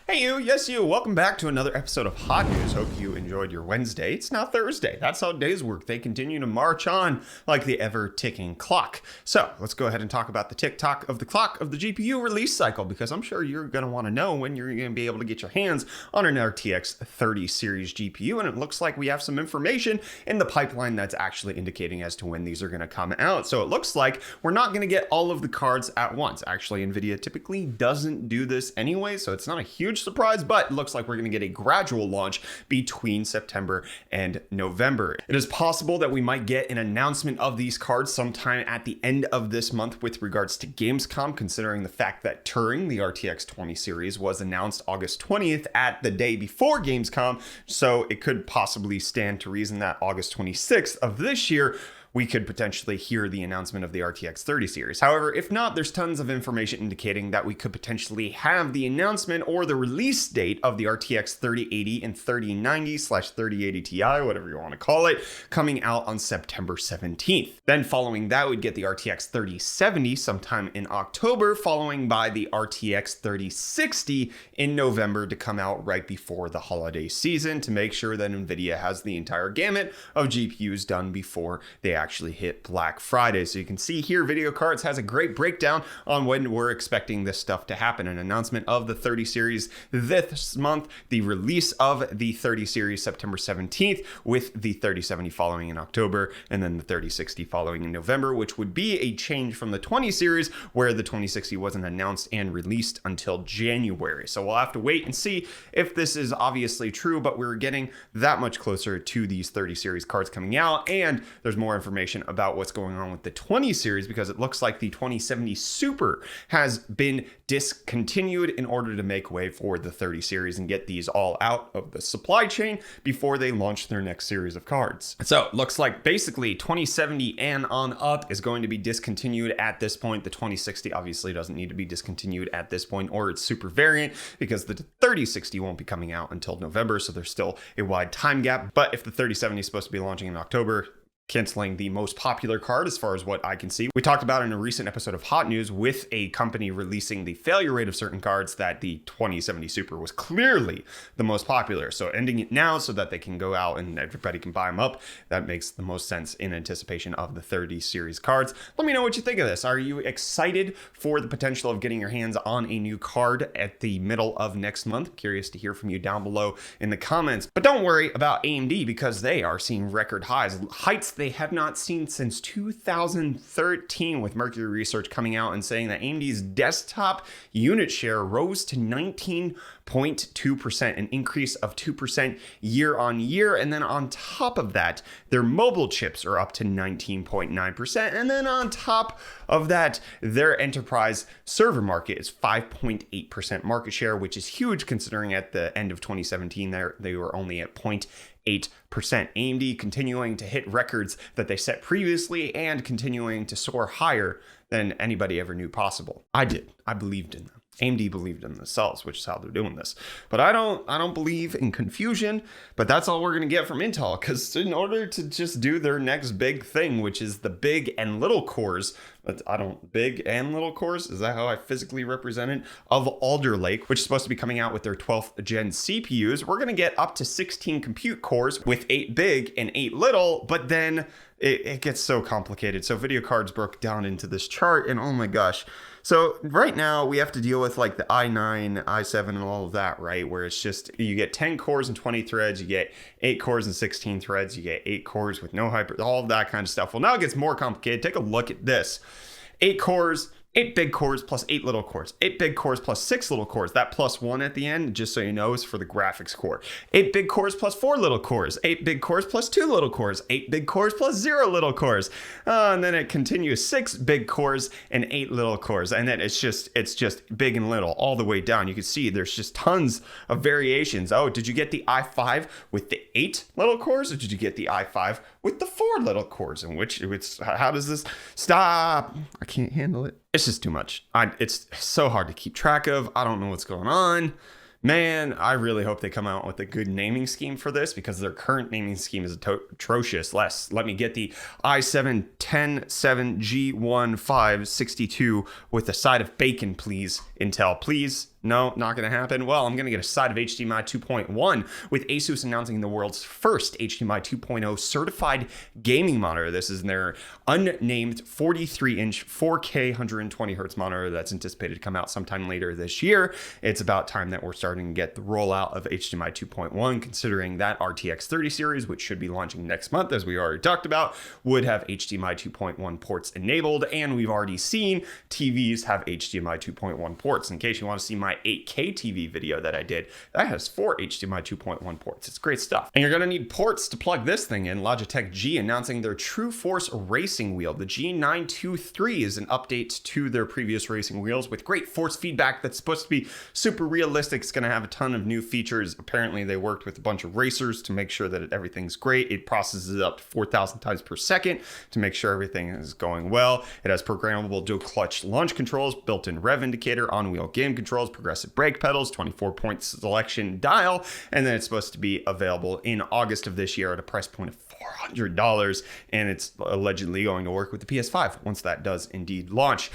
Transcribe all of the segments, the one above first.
Hey you, yes you, welcome back to another episode of Hot News. Hope you enjoyed your Wednesday. It's now Thursday. That's how days work. They continue to march on like the ever-ticking clock. So let's go ahead and talk about the tick-tock of the clock of the GPU release cycle, because I'm sure you're going to want to know when you're going to be able to get your hands on an RTX 30 series GPU, and it looks like we have some information in the pipeline that's actually indicating as to when these are going to come out. So it looks like we're not going to get all of the cards at once. Actually, NVIDIA typically doesn't do this anyway, so it's not a huge surprise, but it looks like we're going to get a gradual launch between September and November. It is possible that we might get an announcement of these cards sometime at the end of this month with regards to Gamescom, considering the fact that Turing, the RTX 20 series, was announced August 20th at the day before Gamescom, so it could possibly stand to reason that August 26th of this year we could potentially hear the announcement of the RTX 30 series. However, if not, there's tons of information indicating that we could potentially have the announcement or the release date of the RTX 3080 and 3090/3080 Ti, whatever you want to call it, coming out on September 17th. Then following that, we'd get the RTX 3070 sometime in October, following by the RTX 3060 in November to come out right before the holiday season to make sure that NVIDIA has the entire gamut of GPUs done before they actually hit Black Friday. So you can see here, Video Cards has a great breakdown on when we're expecting this stuff to happen. An announcement of the 30 series this month, the release of the 30 series September 17th, with the 3070 following in October, and then the 3060 following in November, which would be a change from the 20 series where the 2060 wasn't announced and released until January. So we'll have to wait and see if this is obviously true, but we're getting that much closer to these 30 series cards coming out, and there's more information about what's going on with the 20 series, because it looks like the 2070 Super has been discontinued in order to make way for the 30 series and get these all out of the supply chain before they launch their next series of cards. So it looks like basically 2070 and on up is going to be discontinued at this point. The 2060 obviously doesn't need to be discontinued at this point, or its super variant, because the 3060 won't be coming out until November, so there's still a wide time gap. But if the 3070 is supposed to be launching in October, canceling the most popular card as far as what I can see. We talked about in a recent episode of Hot News with a company releasing the failure rate of certain cards that the 2070 Super was clearly the most popular. So ending it now so that they can go out and everybody can buy them up, that makes the most sense in anticipation of the 30 series cards. Let me know what you think of this. Are you excited for the potential of getting your hands on a new card at the middle of next month? Curious to hear from you down below in the comments. But don't worry about AMD, because they are seeing record heights they have not seen since 2013, with Mercury Research coming out and saying that AMD's desktop unit share rose to 19.2%, an increase of 2% year on year. And then on top of that, their mobile chips are up to 19.9%. And then on top of that, their enterprise server market is 5.8% market share, which is huge considering at the end of 2017, they were only at 0.8%. AMD continuing to hit records that they set previously and continuing to soar higher than anybody ever knew possible. I did. I believed in them. AMD believed in themselves, which is how they're doing this. But I don't believe in confusion, but that's all we're going to get from Intel, because in order to just do their next big thing, which is the big and little cores, big and little cores, is that how I physically represent it, of Alder Lake, which is supposed to be coming out with their 12th gen CPUs, we're going to get up to 16 compute cores with 8 big and 8 little, but then it gets so complicated. So Video Cards broke down into this chart, and oh my gosh. So right now we have to deal with like the i9, i7 and all of that, right? Where it's just, you get 10 cores and 20 threads, you get 8 cores and 16 threads, you get 8 cores with no hyper, all of that kind of stuff. Well, now it gets more complicated. Take a look at this. 8 cores, 8 big cores plus 8 little cores, 8 big cores plus 6 little cores. That plus 1 at the end, just so you know, is for the graphics core. 8 big cores plus 4 little cores, 8 big cores plus 2 little cores, 8 big cores plus 0 little cores. And then it continues 6 big cores and 8 little cores. And then it's just big and little all the way down. You can see there's just tons of variations. Oh, did you get the i5 with the 8 little cores, or did you get the i5 with the 4 little cores? In which how does this stop? I can't handle it. It's just too much. It's so hard to keep track of. I don't know what's going on. Man, I really hope they come out with a good naming scheme for this, because their current naming scheme is atrocious. Let me get the i7-107G1562 with a side of bacon, please. Intel, please. No, not going to happen. Well, I'm going to get a side of HDMI 2.1 with ASUS announcing the world's first HDMI 2.0 certified gaming monitor. This is their unnamed 43-inch 4K 120 hertz monitor that's anticipated to come out sometime later this year. It's about time that we're starting to get the rollout of HDMI 2.1, considering that RTX 30 series, which should be launching next month, as we already talked about, would have HDMI 2.1 ports enabled, and we've already seen TVs have HDMI 2.1 ports. In case you want to see my 8K TV video that I did, that has 4 HDMI 2.1 ports. It's great stuff. And you're going to need ports to plug this thing in. Logitech G announcing their True Force racing wheel. The G923 is an update to their previous racing wheels with great force feedback that's supposed to be super realistic. It's going to have a ton of new features. Apparently, they worked with a bunch of racers to make sure that everything's great. It processes up to 4,000 times per second to make sure everything is going well. It has programmable dual clutch launch controls, built-in rev indicator, on-wheel game controls, progressive brake pedals, 24-point selection dial, and then it's supposed to be available in August of this year at a price point of $400, and it's allegedly going to work with the PS5 once that does indeed launch.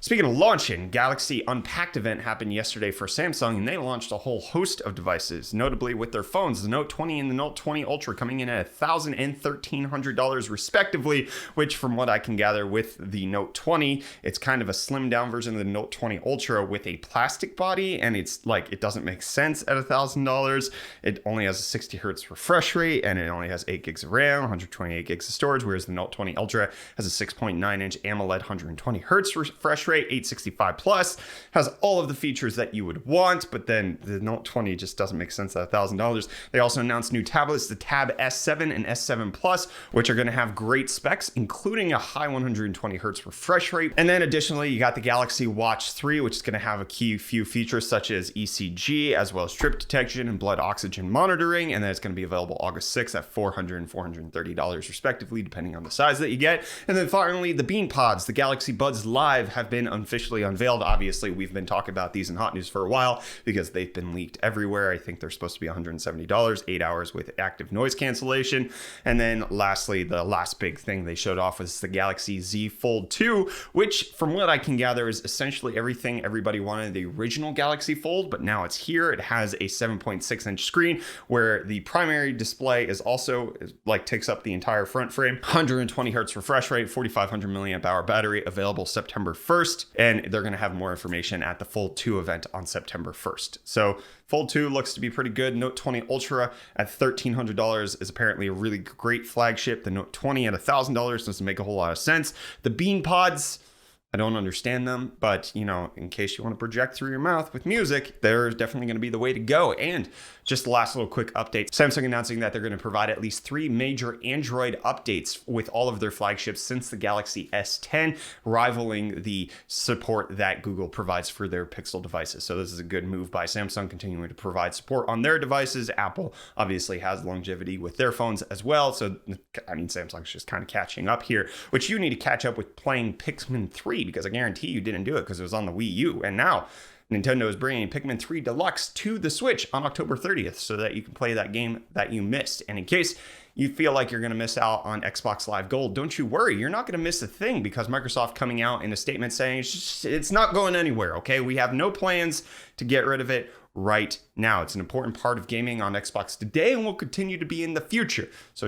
Speaking of launching, Galaxy Unpacked event happened yesterday for Samsung, and they launched a whole host of devices, notably with their phones, the Note 20 and the Note 20 Ultra coming in at $1,000 and $1,300 respectively, which from what I can gather with the Note 20, it's kind of a slimmed down version of the Note 20 Ultra with a plastic body, and it's like, it doesn't make sense at $1,000. It only has a 60 hertz refresh rate, and it only has 8 gigs of RAM, 128 gigs of storage, whereas the Note 20 Ultra has a 6.9 inch AMOLED 120 hertz refresh rate, 865 plus, has all of the features that you would want, but then the Note 20 just doesn't make sense at $1,000. They also announced new tablets, the Tab S7 and S7 Plus, which are going to have great specs, including a high 120 hertz refresh rate. And then additionally, you got the Galaxy Watch 3, which is going to have a few features such as ECG, as well as trip detection and blood oxygen monitoring. And then it's going to be available August 6th at $400 and $430 respectively, depending on the size that you get. And then finally, the Bean Pods, the Galaxy Buds Live, have been officially unveiled. Obviously, we've been talking about these in hot news for a while because they've been leaked everywhere. I think they're supposed to be $170, 8 hours with active noise cancellation. And then lastly, the last big thing they showed off was the Galaxy Z Fold 2, which from what I can gather is essentially everything everybody wanted the original Galaxy Fold, but now it's here. It has a 7.6 inch screen where the primary display is also like takes up the entire front frame, 120 hertz refresh rate, 4,500 milliamp hour battery, available September 1st. And they're going to have more information at the Fold 2 event on September 1st. So Fold 2 looks to be pretty good. Note 20 Ultra at $1,300 is apparently a really great flagship. The Note 20 at $1,000 doesn't make a whole lot of sense. The Bean Pods, I don't understand them, but you know, in case you want to project through your mouth with music, they're definitely going to be the way to go. And just the last little quick update, Samsung announcing that they're going to provide at least 3 major Android updates with all of their flagships since the Galaxy S10, rivaling the support that Google provides for their Pixel devices. So this is a good move by Samsung, continuing to provide support on their devices. Apple obviously has longevity with their phones as well. So, I mean, Samsung's just kind of catching up here, which you need to catch up with playing Pikmin 3, because I guarantee you didn't do it because it was on the Wii U. And now Nintendo is bringing Pikmin 3 Deluxe to the Switch on October 30th so that you can play that game that you missed. And in case you feel like you're going to miss out on Xbox Live Gold, don't you worry. You're not going to miss a thing because Microsoft coming out in a statement saying it's not going anywhere, okay? We have no plans to get rid of it right now. It's an important part of gaming on Xbox today and will continue to be in the future. So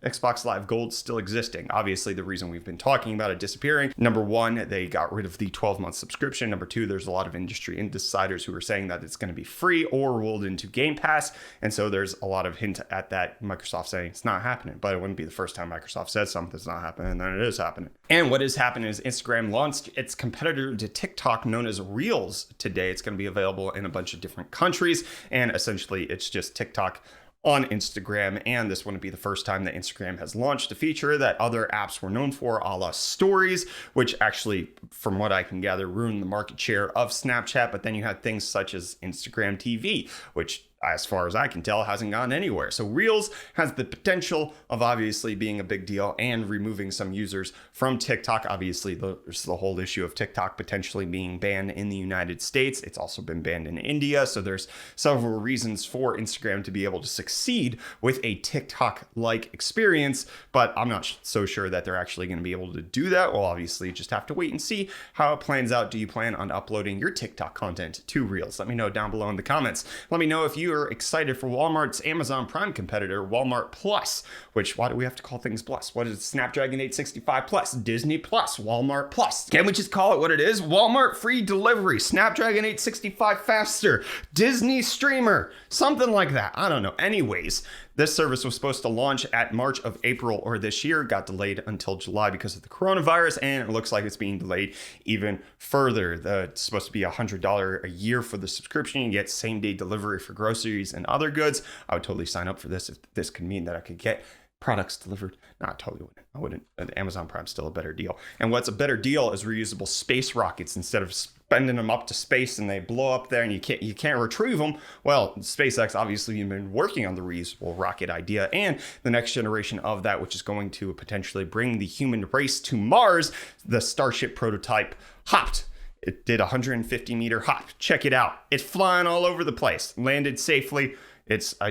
Xbox Live Gold still existing. Obviously, the reason we've been talking about it disappearing, number one, they got rid of the 12-month subscription. Number two, there's a lot of industry insiders who are saying that it's going to be free or rolled into Game Pass. And so there's a lot of hint at that. Microsoft saying it's not happening, but it wouldn't be the first time Microsoft said something's not happening, and then it is happening. And what is happening is Instagram launched its competitor to TikTok known as Reels today. It's going to be available in a bunch of different countries, and essentially it's just TikTok on Instagram, and this wouldn't be the first time that Instagram has launched a feature that other apps were known for, a la Stories, which actually, from what I can gather, ruined the market share of Snapchat. But then you had things such as Instagram TV, which as far as I can tell, hasn't gone anywhere. So Reels has the potential of obviously being a big deal and removing some users from TikTok. Obviously, there's the whole issue of TikTok potentially being banned in the United States. It's also been banned in India. So there's several reasons for Instagram to be able to succeed with a TikTok-like experience, but I'm not so sure that they're actually going to be able to do that. We'll obviously just have to wait and see how it plans out. Do you plan on uploading your TikTok content to Reels? Let me know down below in the comments. Let me know if you are excited for Walmart's Amazon Prime competitor, Walmart Plus, which, why do we have to call things Plus? What is it? Snapdragon 865 Plus, Disney Plus, Walmart Plus. Can't we just call it what it is? Walmart free delivery, Snapdragon 865 faster, Disney streamer, something like that. I don't know. Anyways, this service was supposed to launch at March of April or this year, got delayed until July because of the coronavirus, and it looks like it's being delayed even further. It's supposed to be $100 a year for the subscription. You get same-day delivery for groceries and other goods. I would totally sign up for this if this could mean that I could get products delivered. No, I totally wouldn't. I wouldn't. Amazon Prime's still a better deal. And what's a better deal is reusable space rockets. Instead of spending them up to space and they blow up there and you can't retrieve them. Well, SpaceX obviously have been working on the reusable rocket idea and the next generation of that, which is going to potentially bring the human race to Mars. The Starship prototype hopped. It did a 150-meter hop. Check it out. It's flying all over the place. Landed safely. I just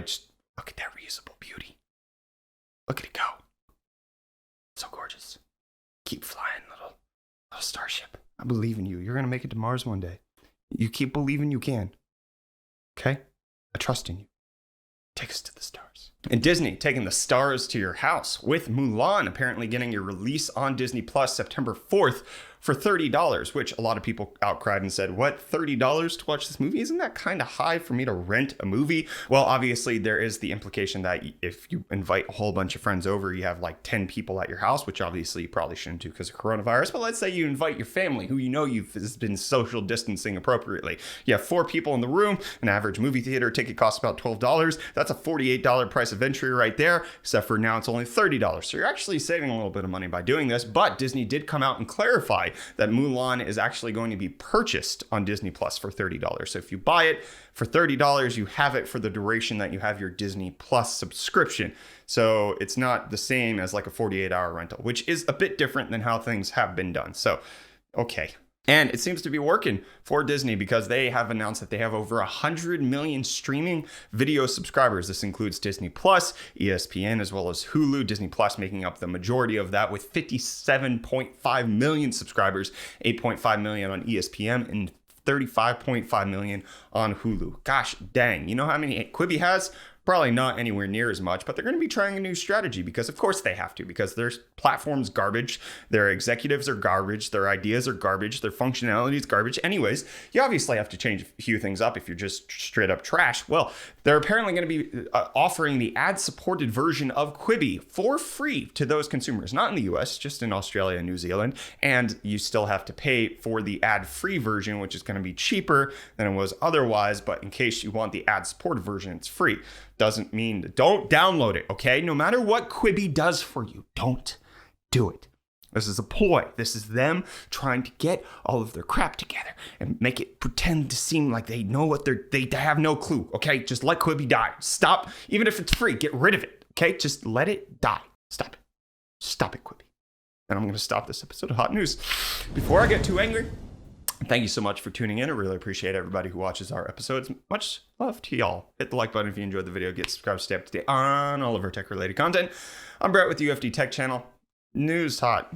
look at that reusable beauty. Look at it go. So gorgeous. Keep flying, little starship. I believe in you. You're going to make it to Mars one day. You keep believing you can. Okay? I trust in you. Take us to the stars. And Disney taking the stars to your house with Mulan apparently getting a release on Disney Plus September 4th for $30, which a lot of people outcried and said, what, $30 to watch this movie? Isn't that kind of high for me to rent a movie? Well, obviously there is the implication that if you invite a whole bunch of friends over, you have like 10 people at your house, which obviously you probably shouldn't do because of coronavirus. But let's say you invite your family who you know you've been social distancing appropriately. You have 4 people in the room. An average movie theater ticket costs about $12. That's a $48 price of entry right there, except for now it's only $30. So you're actually saving a little bit of money by doing this. But Disney did come out and clarify that Mulan is actually going to be purchased on Disney Plus for $30. So if you buy it for $30, you have it for the duration that you have your Disney Plus subscription. So it's not the same as like a 48-hour rental, which is a bit different than how things have been done. So, okay. And it seems to be working for Disney because they have announced that they have over 100 million streaming video subscribers. This includes Disney Plus, ESPN, as well as Hulu. Disney Plus making up the majority of that with 57.5 million subscribers, 8.5 million on ESPN, and 35.5 million on Hulu. Gosh dang. You know how many Quibi has? Probably not anywhere near as much, but they're going to be trying a new strategy because of course they have to, because their platform's garbage, their executives are garbage, their ideas are garbage, their functionality is garbage. Anyways, you obviously have to change a few things up if you're just straight up trash. Well, they're apparently going to be offering the ad-supported version of Quibi for free to those consumers, not in the US, just in Australia and New Zealand. And you still have to pay for the ad-free version, which is going to be cheaper than it was otherwise. But in case you want the ad-supported version, it's free. Doesn't mean don't download it, okay? No matter what Quibi does for you, don't do it. This is a ploy. This is them trying to get all of their crap together and make it pretend to seem like they know what they have no clue, okay? Just let Quibi die. Stop. Even if it's free, get rid of it, okay? Just let it die. Stop it. Stop it, Quibi. And I'm going to stop this episode of Hot News. Before I get too angry, thank you so much for tuning in. I really appreciate everybody who watches our episodes. Much love to y'all. Hit the like button if you enjoyed the video. Get subscribed, stay up to date on all of our tech-related content. I'm Brett with the UFD Tech Channel. News hot.